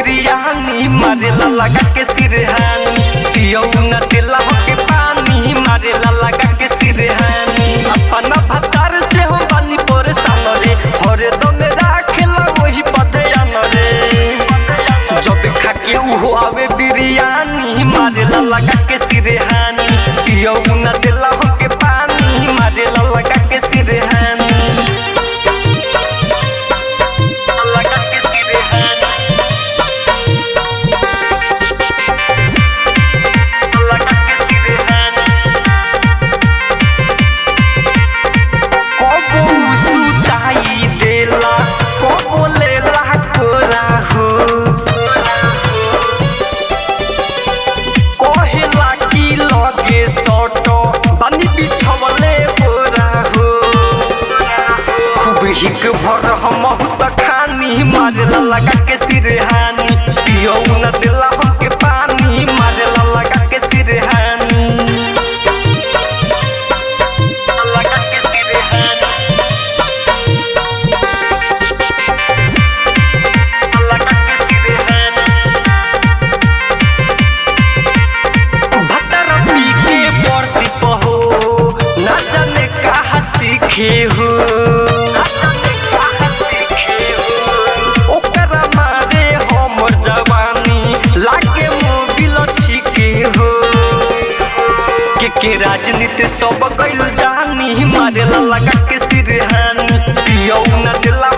बिरयानी मारेला लगा के सिरहानी पियो न दिला के पानी मारेला लगा के सिरहानी अपना भतार से हम बनी परेशान रे हरे दम राखेला वही पधयान रे जब खा के उहो आवे बिरयानी मारेला लगा के सिरहानी पियो न दिला के पानी मारेला लगा के सिरहानी हिक भर हम खानी मारेला लगा के सिरहानी पियो न दिला के पानी मारेला लगा के सिरहानी लगा के सिरहानी लगा के सिरहानी भटर पी के पड़ती पहो ना जाने कहाँ सीखे हो के राजनीति सब गइल जानी मारेला लगा के सिरहानी पियो न दिला